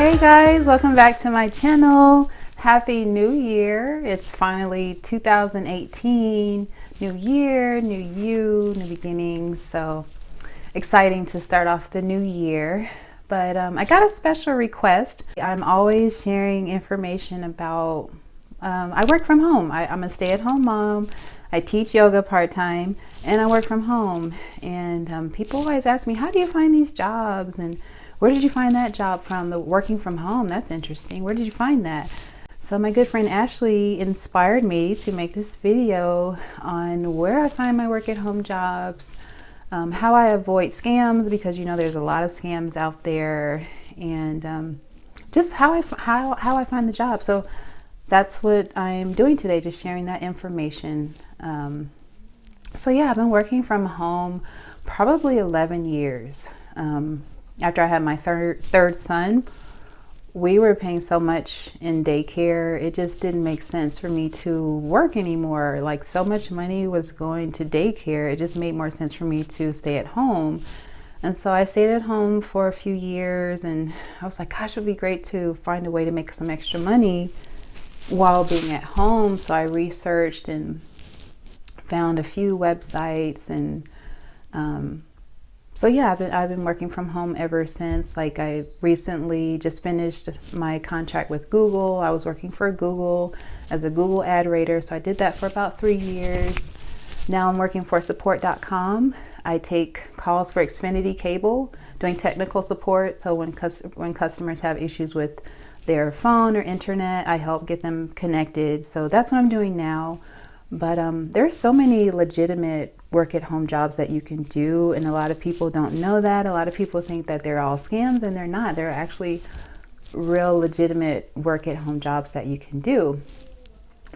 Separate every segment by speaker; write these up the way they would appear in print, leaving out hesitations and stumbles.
Speaker 1: Hey guys, welcome back to my channel. Happy New Year. It's finally 2018. New year, new you, new beginnings. So exciting to start off the new year. But I got a special request. I'm always sharing information about, I work from home. I'm a stay-at-home mom. I teach yoga part-time and I work from home. And people always ask me, how do you find these jobs? And where did you find that job from? The working from home, that's interesting. Where did you find that? So my good friend Ashley inspired me to make this video on where I find my work at home jobs, how I avoid scams, because you know there's a lot of scams out there, and just how I find the job. So that's what I'm doing today, just sharing that information. So yeah, I've been working from home probably 11 years. After I had my third son, we were paying so much in daycare, it just didn't make sense for me to work anymore. Like, so much money was going to daycare, it just made more sense for me to stay at home. And so I stayed at home for a few years, and I was like, gosh, it would be great to find a way to make some extra money while being at home. So I researched and found a few websites, and so yeah, I've been working from home ever since. Like, I recently just finished my contract with Google. I was working for Google as a Google ad rater, so I did that for about 3 years. Now I'm working for support.com. I take calls for Xfinity cable, doing technical support. So when customers have issues with their phone or internet, I help get them connected. So that's what I'm doing now. But there's so many legitimate work at home jobs that you can do, and a lot of people don't know that. A lot of people think that they're all scams, and they're not. They're actually real legitimate work at home jobs that you can do.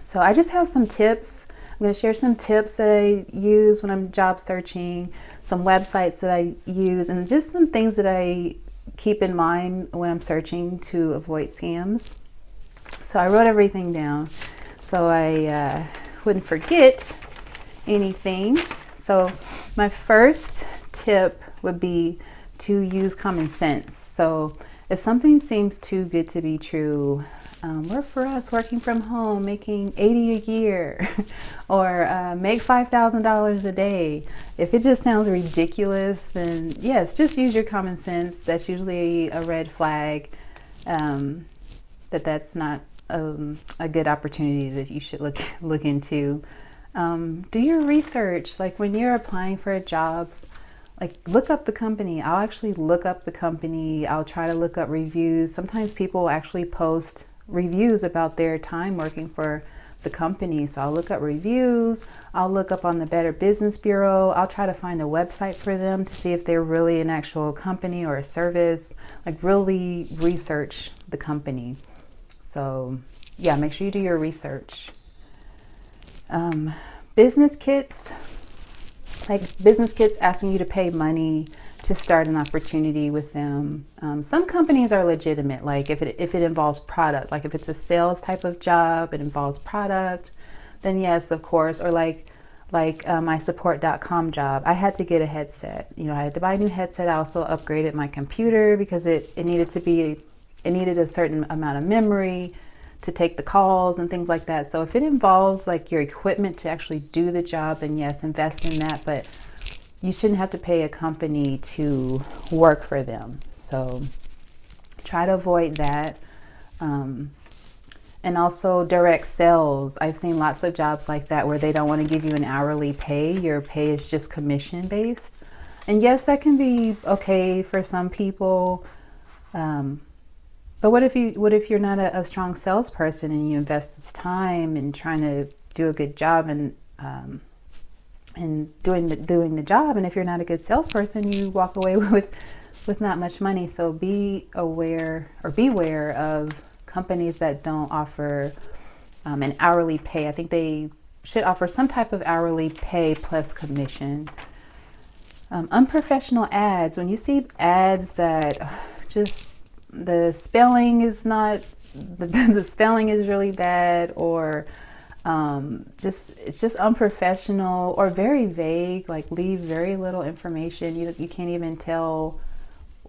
Speaker 1: So I just have some tips. I'm going to share some tips that I use when I'm job searching, some websites that I use, and just some things that I keep in mind when I'm searching to avoid scams. So I wrote everything down so I wouldn't forget anything. So my first tip would be to use common sense. So if something seems too good to be true, work for us, working from home, making $80 a year, or make $5,000 a day. If it just sounds ridiculous, then yes, just use your common sense. That's usually a red flag, that's not a good opportunity that you should look into. Do your research. Like, when you're applying for jobs, like, look up the company. I'll actually look up the company. I'll try to look up reviews. Sometimes people actually post reviews about their time working for the company. So I'll look up reviews. I'll look up on the Better Business Bureau. I'll try to find a website for them to see if they're really an actual company or a service. Like, really research the company. So yeah, make sure you do your research. Business kits, like business kits asking you to pay money to start an opportunity with them. Some companies are legitimate, like if it involves product, like if it's a sales type of job, it involves product, then yes, of course. Or like my support.com job, I had to get a headset. You know, I had to buy a new headset. I also upgraded my computer because it needed a certain amount of memory to take the calls and things like that. So if it involves like your equipment to actually do the job, then yes, invest in that. But you shouldn't have to pay a company to work for them. So try to avoid that. And also direct sales. I've seen lots of jobs like that where they don't want to give you an hourly pay. Your pay is just commission based. And yes, that can be okay for some people. But what if you're not a strong salesperson and you invest this time in trying to do a good job and doing the job, and if you're not a good salesperson, you walk away with not much money. So beware of companies that don't offer an hourly pay. I think they should offer some type of hourly pay plus commission. Unprofessional ads. When you see ads that just the spelling is not the spelling is really bad, or it's just unprofessional or very vague, like leave very little information. You can't even tell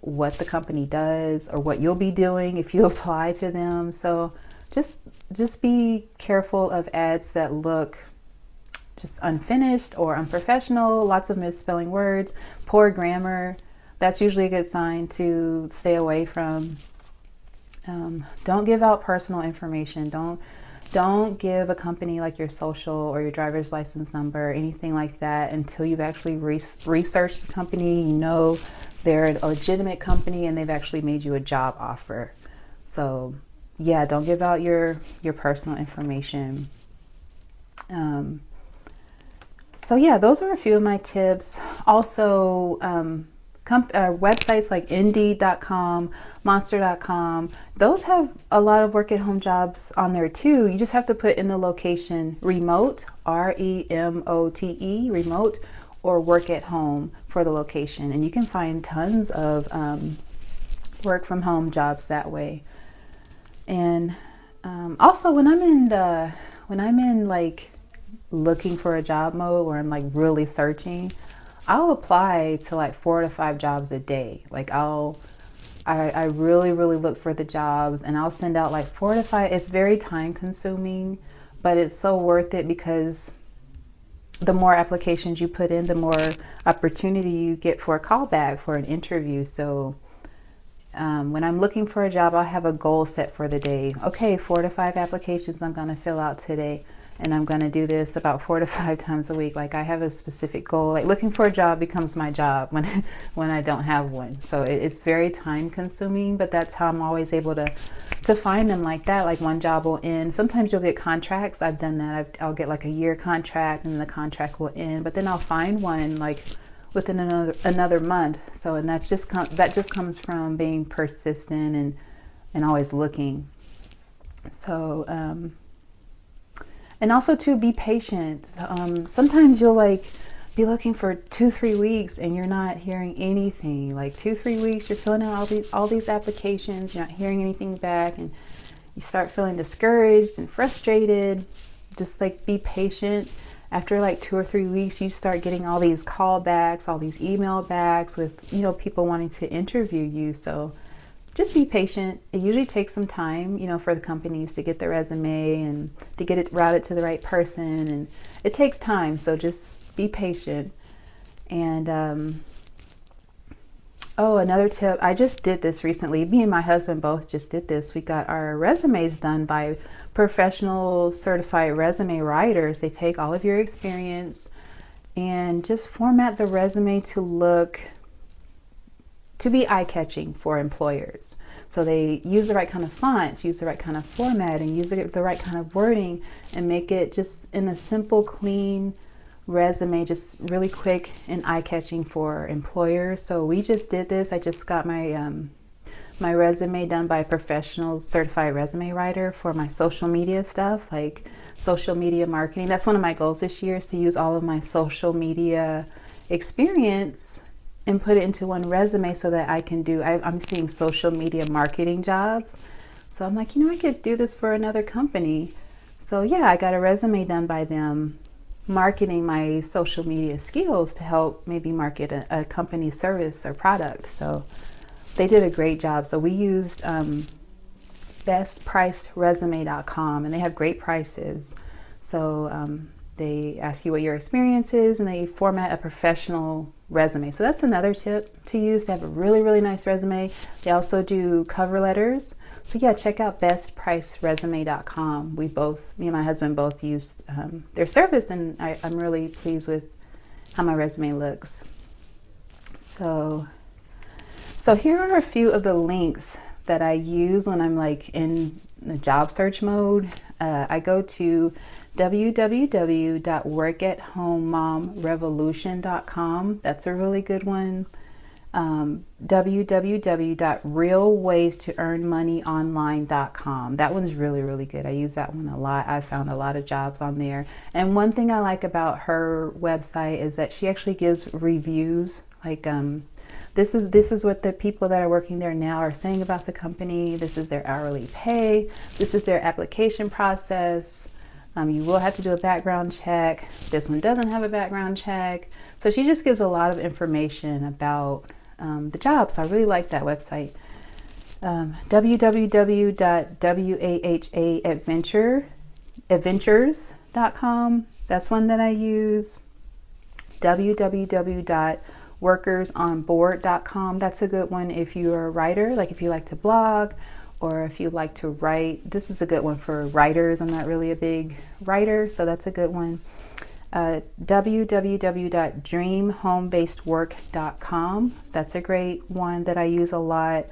Speaker 1: what the company does or what you'll be doing if you apply to them. So just be careful of ads that look just unfinished or unprofessional, lots of misspelling words, poor grammar. That's usually a good sign to stay away from. Don't give out personal information. Don't give a company like your social or your driver's license number, anything like that, until you've actually researched the company. You know they're a legitimate company and they've actually made you a job offer. So yeah, don't give out your personal information. So yeah, those are a few of my tips. Also, websites like Indeed.com, Monster.com, those have a lot of work at home jobs on there too. You just have to put in the location remote, REMOTE, remote, or work at home for the location. And you can find tons of work from home jobs that way. And also when I'm in like looking for a job mode where I'm like really searching, I'll apply to like 4 to 5 jobs a day. Like I really look for the jobs, and I'll send out like 4 to 5. It's very time consuming, but it's so worth it because the more applications you put in, the more opportunity you get for a callback, for an interview. So when I'm looking for a job, I have a goal set for the day. Okay, 4 to 5 applications I'm going to fill out today. And I'm going to do this about 4 to 5 times a week. Like I have a specific goal. Like looking for a job becomes my job when I don't have one. So it's very time consuming, but that's how I'm always able to find them like that. Like one job will end. Sometimes you'll get contracts. I've done that. I'll get like a year contract and the contract will end, but then I'll find one like within another month. So, and that just comes from being persistent and always looking. So, and also to be patient. Sometimes you'll like be looking for 2-3 weeks and you're not hearing anything. Like 2-3 weeks, you're filling out all these applications, you're not hearing anything back, and you start feeling discouraged and frustrated. Just like be patient. After like 2 or 3 weeks, you start getting all these callbacks, all these email backs with people wanting to interview you. So just be patient. It usually takes some time, for the companies to get the resume and to get it routed to the right person. And it takes time. So just be patient. And, another tip, I just did this recently. Me and my husband both just did this. We got our resumes done by professional certified resume writers. They take all of your experience and just format the resume to be eye-catching for employers. So they use the right kind of fonts, use the right kind of formatting, use the right kind of wording, and make it just in a simple, clean resume, just really quick and eye-catching for employers. So we just did this. I just got my my resume done by a professional certified resume writer for my social media stuff, like social media marketing. That's one of my goals this year, is to use all of my social media experience and put it into one resume so that I can I'm seeing social media marketing jobs. So I'm like, I could do this for another company. So yeah, I got a resume done by them marketing my social media skills to help maybe market a company service or product. So they did a great job. So we used bestpriceresume.com, and they have great prices. So they ask you what your experience is, and they format a professional resume. So that's another tip to use, to have a really nice resume. They also do cover letters. So yeah, check out bestpriceresume.com. Me and my husband both used their service, and I'm really pleased with how my resume looks. So here are a few of the links that I use when I'm like in the job search mode. I go to www.workathomemomrevolution.com. That's a really good one. www.realwaystoearnmoneyonline.com. That one's really good. I use that one a lot. I found a lot of jobs on there. And one thing I like about her website is that she actually gives reviews. Like this is what the people that are working there now are saying about the company. This is their hourly pay. This is their application process. You will have to do a background check. This one doesn't have a background check. So she just gives a lot of information about the job. So I really like that website. www.wahaadventures.com. That's one that I use. www.workersonboard.com. That's a good one if you're a writer, like if you like to blog or if you like to write. This is a good one for writers. I'm not really a big writer, so that's a good one. www.dreamhomebasedwork.com. That's a great one that I use a lot.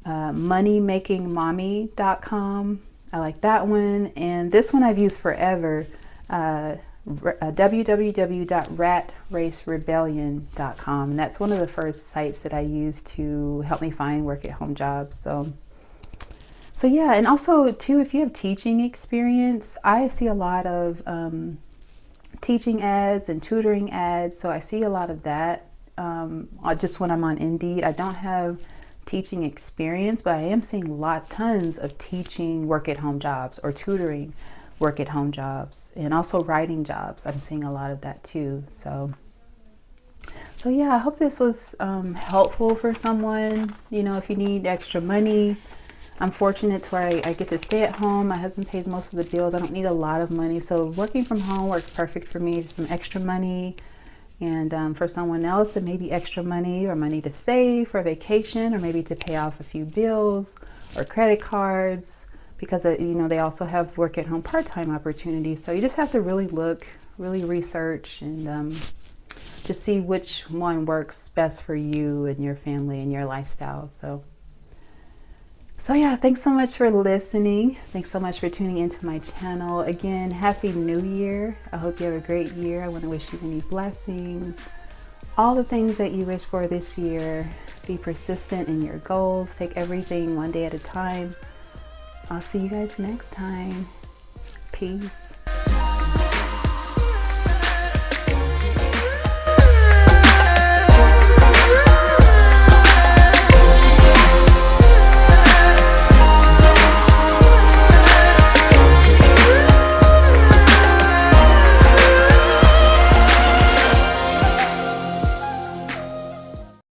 Speaker 1: Moneymakingmommy.com. I like that one. And this one I've used forever. www.ratracerebellion.com. And that's one of the first sites that I used to help me find work at home jobs. So yeah, and also too, if you have teaching experience, I see a lot of teaching ads and tutoring ads. So I see a lot of that just when I'm on Indeed. I don't have teaching experience, but I am seeing tons of teaching work at home jobs or tutoring work at home jobs, and also writing jobs. I'm seeing a lot of that too. So yeah, I hope this was helpful for someone. You know, if you need extra money, I'm fortunate to where I get to stay at home. My husband pays most of the bills. I don't need a lot of money. So working from home works perfect for me. Just some extra money. And for someone else, it may be extra money or money to save for vacation, or maybe to pay off a few bills or credit cards, because you know, they also have work at home part-time opportunities. So you just have to really look, really research, and just see which one works best for you and your family and your lifestyle. So yeah, thanks so much for listening. Thanks so much for tuning into my channel. Again, Happy New Year. I hope you have a great year. I want to wish you many blessings, all the things that you wish for this year. Be persistent in your goals. Take everything one day at a time. I'll see you guys next time. Peace.